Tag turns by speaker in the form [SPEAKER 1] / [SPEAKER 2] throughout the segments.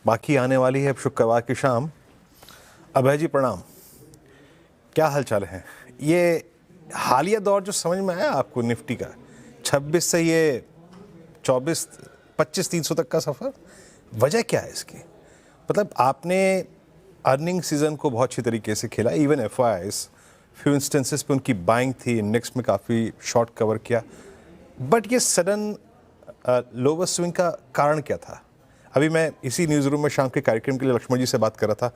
[SPEAKER 1] बाकी आने वाली है अब शुक्रवार की शाम। अभय जी प्रणाम, क्या हाल चाल है? ये हालिया दौर जो समझ में आया आपको निफ्टी का, 26 से ये 24 25 300 तक का सफ़र, वजह क्या है इसकी? मतलब आपने अर्निंग सीजन को बहुत अच्छी तरीके से खेला, इवन एफआईआईस फ्यू इंस्टेंसेस पे उनकी बाइंग थी, इंडेक्स में काफ़ी शॉर्ट कवर किया, बट ये सडन लोअर स्विंग का कारण क्या था? अभी मैं इसी न्यूज़ रूम में शाम के कार्यक्रम के लिए लक्ष्मण जी से बात कर रहा था,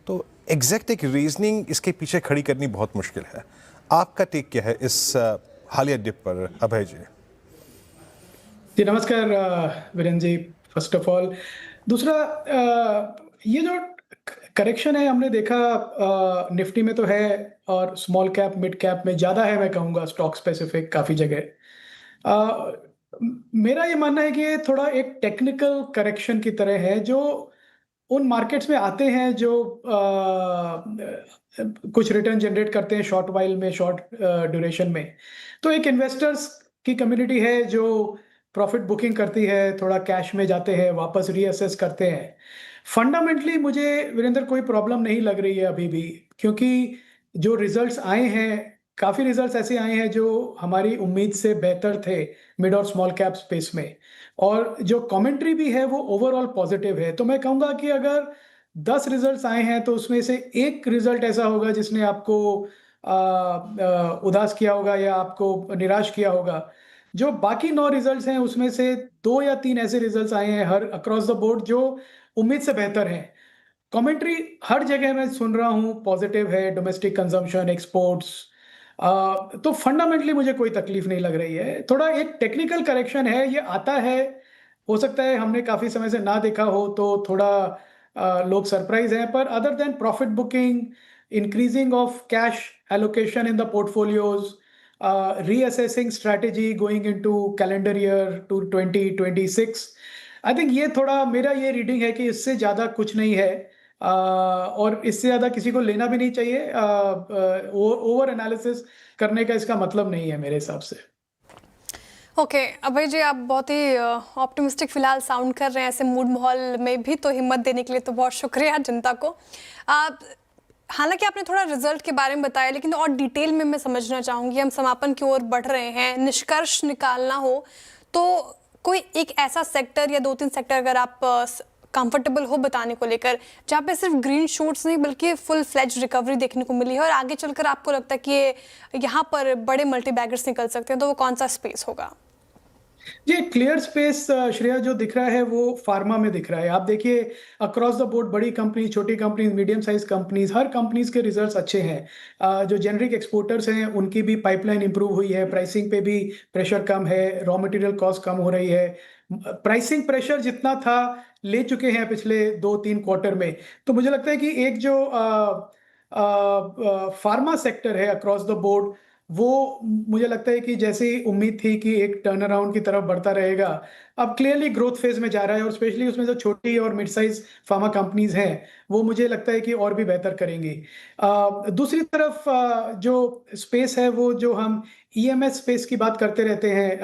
[SPEAKER 1] तो एग्जैक्ट एक रीजनिंग इसके पीछे खड़ी करनी बहुत मुश्किल है। आपका टेक क्या है इस हालिया डिप पर, अभय जी?
[SPEAKER 2] जी नमस्कार Virendra ji, first of all. दूसरा, ये जो करेक्शन है हमने देखा निफ्टी में तो है, और स्मॉल कैप मिड कैप में ज़्यादा है, मैं कहूँगा स्टॉक स्पेसिफिक काफ़ी जगह। मेरा ये मानना है कि ये थोड़ा एक टेक्निकल करेक्शन की तरह है, जो उन मार्केट्स में आते हैं जो कुछ रिटर्न जनरेट करते हैं शॉर्ट वाइल में, शॉर्ट ड्यूरेशन में। तो एक इन्वेस्टर्स की कम्युनिटी है जो प्रॉफिट बुकिंग करती है, थोड़ा कैश में जाते हैं, वापस रीअसेस करते हैं। फंडामेंटली मुझे वीरेंद्र कोई प्रॉब्लम नहीं लग रही है अभी भी, क्योंकि जो रिजल्ट्स आए हैं, काफ़ी रिजल्ट्स ऐसे आए हैं जो हमारी उम्मीद से बेहतर थे मिड और स्मॉल कैप स्पेस में। और जो कमेंट्री भी है वो ओवरऑल पॉजिटिव है। तो मैं कहूँगा कि अगर 10 रिजल्ट्स आए हैं तो उसमें से एक रिजल्ट ऐसा होगा जिसने आपको उदास किया होगा या आपको निराश किया होगा। जो बाकी 9 रिजल्ट्स हैं उसमें से 2 या 3 ऐसे रिजल्ट्स आए हैं हर अक्रॉस द बोर्ड जो उम्मीद से बेहतर हैं। कमेंट्री हर जगह मैं सुन रहा हूँ पॉजिटिव है, डोमेस्टिक कंजम्पशन, एक्सपोर्ट्स। तो फंडामेंटली मुझे कोई तकलीफ नहीं लग रही है। थोड़ा एक टेक्निकल करेक्शन है, ये आता है, हो सकता है हमने काफ़ी समय से ना देखा हो तो थोड़ा लोग सरप्राइज हैं, पर other than profit booking, increasing of cash allocation in the portfolios, reassessing strategy going into calendar year to 2026, I think ये थोड़ा मेरा ये रीडिंग है कि इससे ज़्यादा कुछ नहीं है। और इससे ज़्यादा किसी को लेना भी नहीं चाहिए। ओवर एनालिसिस करने का इसका मतलब नहीं है मेरे हिसाब से।
[SPEAKER 3] ओके अभय जी, आप बहुत ही ऑप्टिमिस्टिक फिलहाल साउंड कर रहे हैं ऐसे मूड माहौल में भी, तो हिम्मत देने के लिए तो बहुत शुक्रिया जनता को। आप हालांकि आपने थोड़ा रिजल्ट के बारे में बताया, लेकिन और डिटेल में मैं समझना चाहूँगी। हम समापन की ओर बढ़ रहे हैं, निष्कर्ष निकालना हो तो कोई एक ऐसा सेक्टर या 2-3 सेक्टर अगर आप कंफर्टेबल हो बताने को लेकर, जहाँ पे सिर्फ ग्रीन शूट्स नहीं बल्कि फुल फ्लेज रिकवरी देखने को मिली है और आगे चलकर आपको लगता है कि यहाँ पर बड़े मल्टी बैगर्स निकल सकते हैं, तो वो कौन सा स्पेस होगा?
[SPEAKER 2] जी, क्लियर स्पेस श्रेया जो दिख रहा है वो फार्मा में दिख रहा है। आप देखिए अक्रॉस द बोर्ड बड़ी कंपनी, छोटी कंपनीज, मीडियम साइज कंपनीज, हर कंपनीज के रिजल्ट्स अच्छे हैं। जो जेनरिक एक्सपोर्टर्स हैं उनकी भी पाइपलाइन इंप्रूव हुई है, प्राइसिंग पे भी प्रेशर कम है, रॉ मटेरियल कॉस्ट कम हो रही है। प्राइसिंग प्रेशर जितना था ले चुके हैं पिछले 2-3 क्वार्टर में। तो मुझे लगता है कि एक जो फार्मा सेक्टर है अक्रॉस द बोर्ड, वो मुझे लगता है कि जैसे ही उम्मीद थी कि एक टर्न अराउंड की तरफ बढ़ता रहेगा, अब क्लियरली ग्रोथ फेज में जा रहा है, और स्पेशली उसमें जो छोटी और मिड साइज फार्मा कंपनीज हैं वो मुझे लगता है कि और भी बेहतर करेंगी। दूसरी तरफ जो स्पेस है वो जो हम ईएमएस स्पेस की बात करते रहते हैं,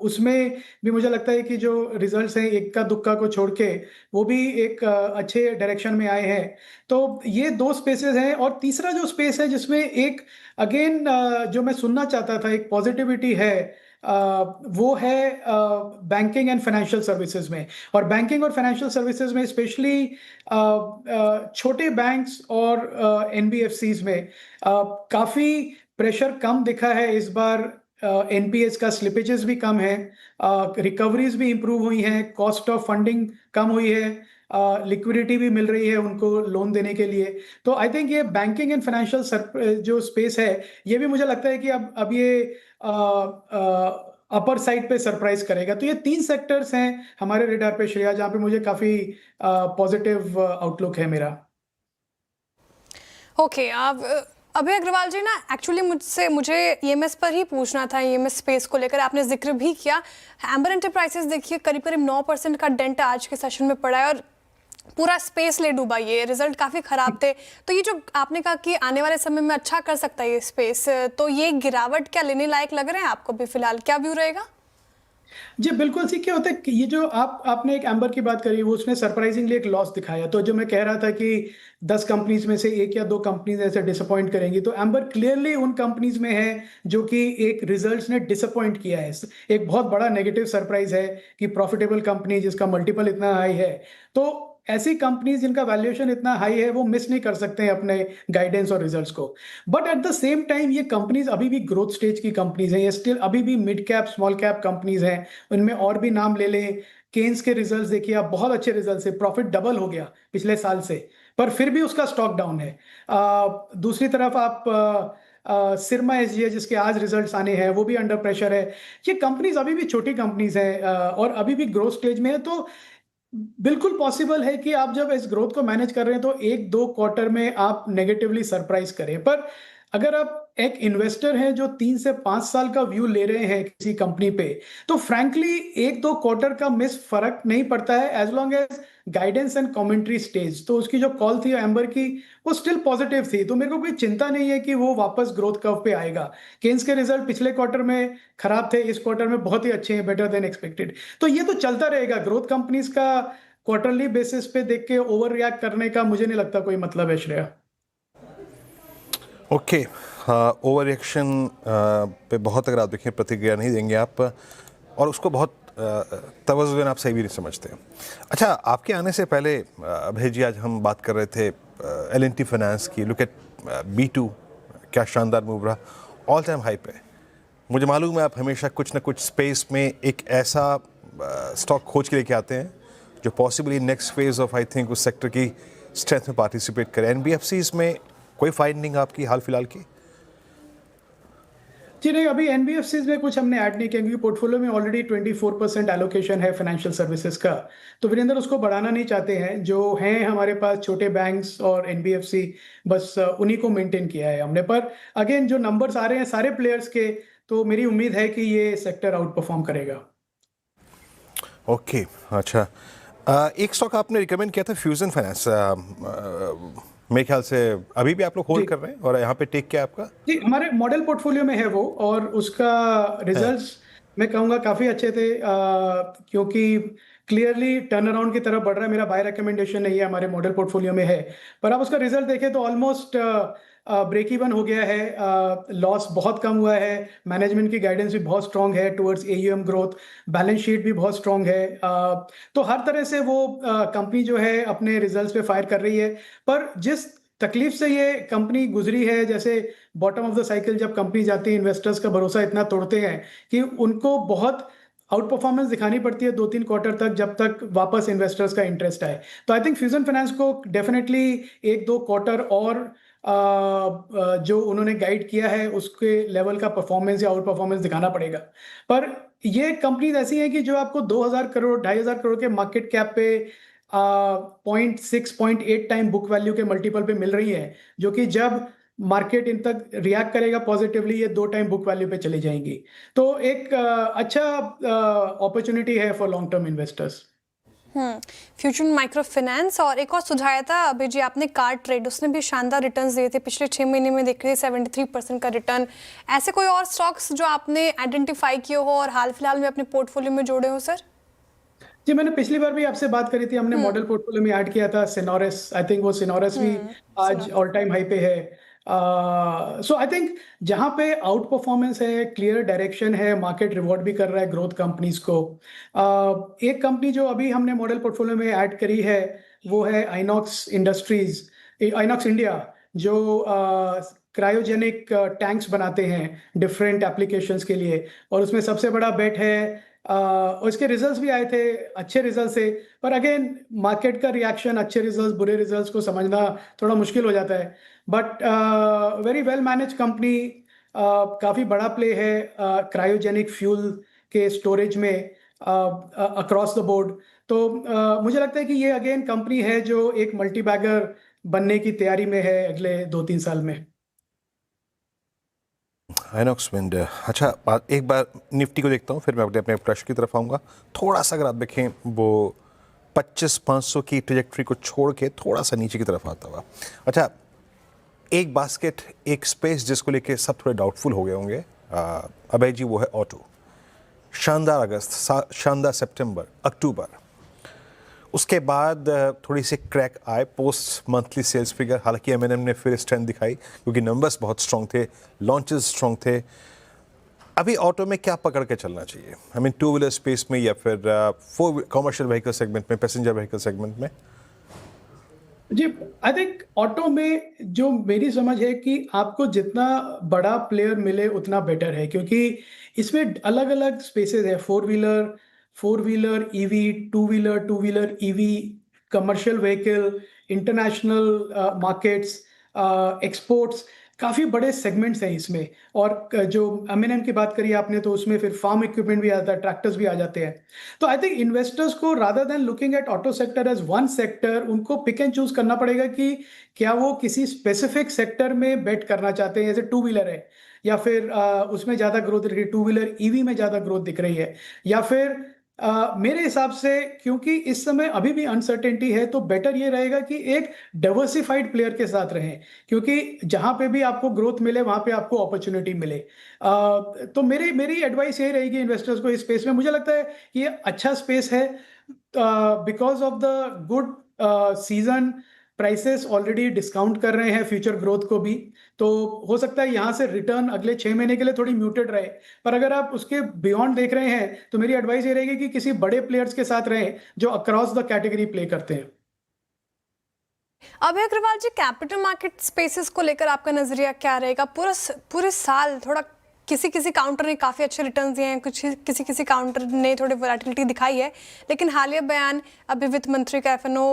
[SPEAKER 2] उसमें भी मुझे लगता है कि जो रिजल्ट्स हैं इक्का दुक्का को छोड़ के वो भी एक अच्छे डायरेक्शन में आए हैं। तो ये 2 स्पेसेस हैं, और तीसरा जो स्पेस है जिसमें एक अगेन जो मैं सुनना चाहता था, एक पॉजिटिविटी है, वो है बैंकिंग एंड फाइनेंशियल सर्विसेज में। और बैंकिंग और फाइनेंशियल सर्विसेज में स्पेशली छोटे बैंक्स और एनबीएफसीज में काफ़ी प्रेशर कम दिखा है इस बार। एनपीएस का स्लिपेजेस भी कम है, रिकवरीज भी इंप्रूव हुई हैं, कॉस्ट ऑफ फंडिंग कम हुई है, लिक्विडिटी भी मिल रही है उनको लोन देने के लिए। तो आई थिंक ये बैंकिंग एंड फाइनेंशियल जो स्पेस है, ये भी मुझे लगता है कि अब ये अपर साइड पे सरप्राइज करेगा। तो ये 3 सेक्टर्स हैं हमारे रेडार पे श्रेया, जहाँ पे मुझे काफी पॉजिटिव आउटलुक है मेरा।
[SPEAKER 3] ओके, आप अभय अग्रवाल जी ना, एक्चुअली मुझे ईएमएस पर ही पूछना था, ईएमएस स्पेस को लेकर आपने जिक्र भी किया। एम्बर एंटरप्राइजेस देखिए करीब करीब 9% का डेंट आज के सेशन में पड़ा है और पूरा स्पेस ले डूबा, ये रिजल्ट काफ़ी ख़राब थे। तो ये जो आपने कहा कि आने वाले समय में अच्छा कर सकता है ये स्पेस, तो ये गिरावट क्या लेने लायक लग रहे हैं आपको भी फिलहाल? क्या व्यू रहेगा?
[SPEAKER 2] जी, बिल्कुल सी क्या होता है कि ये जो आपने एक एम्बर की बात करी, वो उसने सरप्राइजिंगली एक लॉस दिखाया। तो जो मैं कह रहा था कि 10 कंपनीज़ में से 1 या 2 कंपनीज़ ऐसे डिसअपॉइंट करेंगी, तो एम्बर क्लियरली उन कंपनीज़ में है जो कि एक रिजल्ट्स ने डिसअपॉइंट किया है। एक बहुत बड़ा नेगेटिव सरप्राइज़ है कि प्रॉफिटेबल कंपनी जिसका मल्टीपल इतना हाई है, तो ऐसी कंपनीज़ जिनका वैल्यूएशन इतना हाई है, वो मिस नहीं कर सकते हैं अपने गाइडेंस और रिजल्ट्स को। But at the same time ये कंपनीज़ अभी भी ग्रोथ स्टेज की कंपनीज़ हैं, ये स्टिल अभी भी mid cap, small cap companies हैं। उनमें और भी नाम ले लें, केन्स के रिजल्ट्स देखिए आप, बहुत अच्छे रिजल्ट्स है, प्रॉफिट डबल हो गया पिछले साल से, पर फिर भी उसका स्टॉक डाउन है। दूसरी तरफ आप सिरमा एसजीए जिसके आज रिजल्ट्स आने हैं, वो भी अंडर प्रेशर है। ये कंपनीज अभी भी छोटी कंपनीज हैं और अभी भी ग्रोथ स्टेज में है, तो बिल्कुल पॉसिबल है कि आप जब इस ग्रोथ को मैनेज कर रहे हैं तो 1-2 क्वार्टर में आप नेगेटिवली सरप्राइज करें। पर अगर आप एक इन्वेस्टर हैं जो 3 से 5 साल का व्यू ले रहे हैं किसी कंपनी पे, तो फ्रैंकली 1-2 क्वार्टर का मिस फर्क नहीं पड़ता है, as long as guidance and commentary stage. तो उसकी जो कॉल थी एम्बर की, वो स्टिल पॉजिटिव थी, तो मेरे को कोई चिंता नहीं है कि वो वापस ग्रोथ कर्व पे आएगा। केन्स के रिजल्ट पिछले क्वार्टर में खराब थे, इस क्वार्टर में बहुत ही अच्छे हैं, बेटर देन एक्सपेक्टेड। तो ये तो चलता रहेगा। ग्रोथ कंपनीज का क्वार्टरली बेसिस पे देख के ओवर रिएक्ट करने का मुझे नहीं लगता कोई मतलब है, श्रेया।
[SPEAKER 1] ओके, ओवर रिएक्शन पे बहुत अगर आप देखें प्रतिक्रिया नहीं देंगे आप, और उसको बहुत तवज्जुन आप सही भी नहीं समझते। अच्छा, आपके आने से पहले अभय जी, आज हम बात कर रहे थे L&T फाइनेंस की। लुक एट B2, क्या शानदार मूव रहा, ऑल टाइम हाई पे। मुझे मालूम है आप हमेशा कुछ ना कुछ स्पेस में एक ऐसा स्टॉक खोज के लेके आते हैं जो possibly next phase of I think उस सेक्टर की स्ट्रेंथ में पार्टिसिपेट करे। NBFCs में कोई फाइंडिंग आपकी हाल फिलहाल की?
[SPEAKER 2] जी नहीं, अभी एनबीएफसीज में कुछ हमने ऐड नहीं किया क्योंकि पोर्टफोलियो में ऑलरेडी 24% एलोकेशन है फाइनेंशियल सर्विसेज का, तो वीरेंद्र उसको बढ़ाना नहीं चाहते हैं। जो हैं हमारे पास छोटे बैंक्स और एनबीएफसी, बस उन्हीं को मेंटेन किया है हमने। पर अगेन जो नंबर्स आ रहे हैं सारे प्लेयर्स के, तो मेरी उम्मीद है कि ये सेक्टर आउट परफॉर्म करेगा।
[SPEAKER 1] ओके, अच्छा, एक स्टॉक आपने रिकमेंड किया था, फ्यूजन फाइनेंस। मेरे ख्याल से अभी भी आप लोग होल्ड कर रहे हैं, और यहाँ पे टेक क्या है आपका?
[SPEAKER 2] जी, हमारे मॉडल पोर्टफोलियो में है वो, और उसका रिजल्ट्स मैं कहूँगा काफ़ी अच्छे थे, क्योंकि क्लियरली टर्न अराउंड की तरफ बढ़ रहा है। मेरा बाय रिकमेंडेशन नहीं है, हमारे मॉडल पोर्टफोलियो में है, पर आप उसका रिजल्ट देखें तो ऑलमोस्ट ब्रेक इवन हो गया है, लॉस बहुत कम हुआ है, मैनेजमेंट की गाइडेंस भी बहुत स्ट्रांग है towards AUM growth, balance sheet भी बहुत स्ट्रांग है, तो हर तरह से वो कंपनी जो है अपने रिजल्ट्स पे फायर कर रही है। पर जिस तकलीफ से ये कंपनी गुजरी है, जैसे बॉटम ऑफ द साइकिल जब कंपनी जाती है, इन्वेस्टर्स का भरोसा इतना तोड़ते हैं कि उनको बहुत आउट परफॉर्मेंस दिखानी पड़ती है 2-3 क्वार्टर तक, जब तक वापस इन्वेस्टर्स का इंटरेस्ट आए। तो आई थिंक फ्यूजन फाइनेंस को डेफिनेटली 1-2 क्वार्टर और जो उन्होंने गाइड किया है उसके लेवल का परफॉर्मेंस या आउट परफॉर्मेंस दिखाना पड़ेगा। पर ये कंपनीज ऐसी हैं कि जो आपको 2000 करोड़ 2500 करोड़ के मार्केट कैप पे 0.6-0.8 टाइम बुक वैल्यू के मल्टीपल पे मिल रही है, जो कि जब मार्केट इन तक रिएक्ट करेगा पॉजिटिवली, ये 2 टाइम बुक वैल्यू पे चली जाएंगी। तो एक अच्छा अपॉर्चुनिटी है for long term investors.
[SPEAKER 3] Fusion micro finance, और एक और सुझाया था अभी जी आपने, कार ट्रेड, उसने भी शानदार रिटर्न्स दिए थे पिछले 6 महीने में, देख रहे 73% का रिटर्न। ऐसे कोई और स्टॉक्स जो आपने आइडेंटिफाई किए हो और हाल फिलहाल में अपने पोर्टफोलियो में जोड़े हो सर?
[SPEAKER 2] जी, मैंने पिछली बार भी आपसे बात करी थी, हमने मॉडल पोर्टफोलियो में ऐड किया था सिनोरस। आई थिंक वो सिनोरस भी आज ऑल टाइम हाई पे है। सो आई थिंक जहां पे आउट परफॉर्मेंस है, क्लियर डायरेक्शन है, मार्केट रिवॉर्ड भी कर रहा है ग्रोथ कंपनीज को। एक कंपनी जो अभी हमने मॉडल पोर्टफोलियो में ऐड करी है वो है आइनॉक्स इंडस्ट्रीज, आइनॉक्स इंडिया, जो क्रायोजेनिक टैंक्स बनाते हैं डिफरेंट एप्लीकेशंस के लिए, और उसमें सबसे बड़ा बेट है। और इसके रिजल्ट्स भी आए थे, अच्छे रिजल्ट्स से, पर अगेन मार्केट का रिएक्शन, अच्छे रिजल्ट्स बुरे रिजल्ट्स को समझना थोड़ा मुश्किल हो जाता है। But very well manage company, काफ़ी बड़ा प्ले है क्रायोजेनिक फ्यूल के स्टोरेज में अक्रॉस द बोर्ड। तो मुझे लगता है कि ये अगेन कंपनी है जो एक मल्टी बैगर बनने की तैयारी में है अगले 2-3 साल में।
[SPEAKER 1] आइनॉक्स विंड, अच्छा, एक बार निफ्टी को देखता हूँ, फिर मैं अपने प्रश्न की तरफ आऊँगा। थोड़ा सा अगर आप देखें, वो 25,500 की ट्रेजेक्ट्री को छोड़ के थोड़ा सा नीचे की तरफ आता हुआ। अच्छा, एक बास्केट, एक स्पेस जिसको लेके सब थोड़े डाउटफुल हो गए होंगे अभय जी, वो है ऑटो। शानदार अगस्त, शानदार सितंबर, अक्टूबर, उसके बाद थोड़ी सी क्रैक आए पोस्ट मंथली सेल्स फिगर। हालांकि एम ने फिर स्ट्रेंथ दिखाई क्योंकि नंबर्स बहुत स्ट्रॉन्ग थे, लॉन्चेस स्ट्रॉन्ग थे। अभी ऑटो में क्या पकड़ के चलना चाहिए? I mean two wheeler space में या फिर कॉमर्शियल व्हीकल सेगमेंट में, पैसेंजर व्हीकल सेगमेंट में?
[SPEAKER 2] जी, आई थिंक ऑटो में जो मेरी समझ है कि आपको जितना बड़ा प्लेयर मिले उतना बेटर है, क्योंकि इसमें अलग अलग स्पेसेस है। Four wheeler EV, two wheeler EV, commercial vehicle, international markets, exports, काफ़ी बड़े सेगमेंट्स हैं इसमें। और जो एम की बात करी आपने, तो उसमें फिर फार्म इक्विपमेंट भी आता है, ट्रैक्टर्स भी आ जाते हैं। तो आई थिंक इन्वेस्टर्स को rather than looking at auto sector as one sector, उनको पिक एंड चूज करना पड़ेगा कि क्या वो किसी स्पेसिफिक सेक्टर में बेट करना चाहते हैं। जैसे टू व्हीलर है, या फिर उसमें ज़्यादा ग्रोथ दिख रही है, टू व्हीलर ईवी में ज़्यादा ग्रोथ दिख रही है, या फिर मेरे हिसाब से, क्योंकि इस समय अभी भी अनसर्टेनिटी है, तो बेटर ये रहेगा कि एक डाइवर्सिफाइड प्लेयर के साथ रहें, क्योंकि जहां पे भी आपको ग्रोथ मिले वहां पे आपको अपॉर्चुनिटी मिले। तो मेरी एडवाइस यही रहेगी इन्वेस्टर्स को इस स्पेस में। मुझे लगता है कि ये अच्छा स्पेस है because of the good season. Prices already discount कर रहे हैं फ्यूचर ग्रोथ को भी, तो हो सकता है यहाँ से रिटर्न अगले 6 महीने के लिए थोड़ी म्यूटेड रहे। पर अगर आप उसके बियॉन्ड देख रहे हैं, तो मेरी एडवाइस ये रहेगी कि किसी बड़े प्लेयर्स के साथ रहें जो अक्रॉस द कैटेगरी प्ले करते हैं।
[SPEAKER 3] अभय अग्रवाल जी, कैपिटल मार्केट स्पेसेस को लेकर आपका नजरिया क्या रहेगा? पूरे साल थोड़ा किसी काउंटर ने काफ़ी अच्छे रिटर्न्स दिए हैं, किसी काउंटर ने थोड़ी वोलेटिलिटी दिखाई है, लेकिन हालिया बयान अभी वित्त मंत्री का एफएनओ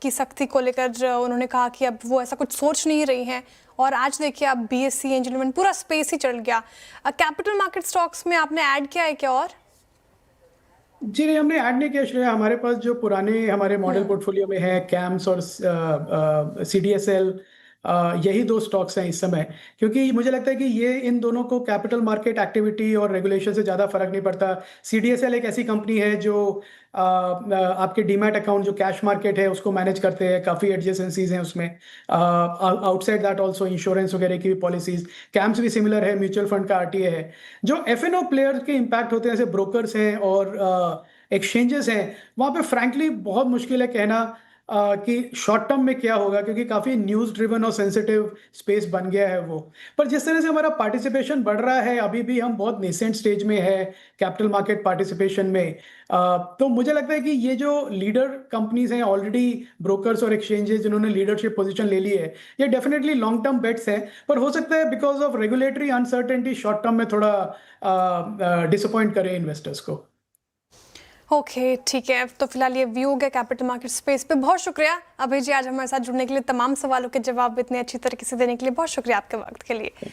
[SPEAKER 3] की सख्ती को लेकर उन्होंने कहा कि अब वो ऐसा कुछ सोच नहीं रही हैं। और आज देखिए अब बीएसई एंजल वन पूरा स्पेस ही चढ़ गया। कैपिटल मार्केट स्टॉक्स में आपने ऐड किया है क्या? और
[SPEAKER 2] जी नहीं, हमने ऐड नहीं किया श्रेया। हमारे पास जो पुराने हमारे मॉडल पोर्टफोलियो में है, कैम्स और सीडीएसएल, यही दो स्टॉक्स हैं इस समय, क्योंकि मुझे लगता है कि ये इन दोनों को कैपिटल मार्केट एक्टिविटी और रेगुलेशन से ज़्यादा फर्क नहीं पड़ता। सीडीएसएल एक ऐसी कंपनी है जो आपके डीमैट अकाउंट, जो कैश मार्केट है, उसको मैनेज करते हैं। काफ़ी एडजेसेंसीज हैं उसमें। आउटसाइड दैट ऑल्सो इंश्योरेंस वगैरह की भी पॉलिसीज। कैम्स भी सिमिलर है, म्यूचुअल फंड का आरटीए है। जो एफएनओ प्लेयर के इम्पैक्ट होते हैं, जैसे ब्रोकर्स हैं और एक्सचेंजेस हैं, वहाँ पे फ्रैंकली बहुत मुश्किल है कहना कि शॉर्ट टर्म में क्या होगा, क्योंकि काफ़ी न्यूज़ ड्रिवन और सेंसिटिव स्पेस बन गया है वो। पर जिस तरह से हमारा पार्टिसिपेशन बढ़ रहा है, अभी भी हम बहुत नेसेंट स्टेज में है कैपिटल मार्केट पार्टिसिपेशन में। तो मुझे लगता है कि ये जो लीडर कंपनीज हैं ऑलरेडी, ब्रोकर्स और एक्सचेंजेस जिन्होंने लीडरशिप पोजीशन ले ली है, ये डेफिनेटली लॉन्ग टर्म बेट्स हैं। पर हो सकता है because of regulatory uncertainty short term में थोड़ा डिसअपॉइंट करे इन्वेस्टर्स को।
[SPEAKER 3] ओके, ठीक है। तो फिलहाल ये व्यू हो गया कैपिटल मार्केट स्पेस पे। बहुत शुक्रिया अभय जी, आज हमारे साथ जुड़ने के लिए, तमाम सवालों के जवाब इतने अच्छी तरीके से देने के लिए बहुत शुक्रिया आपके वक्त के लिए।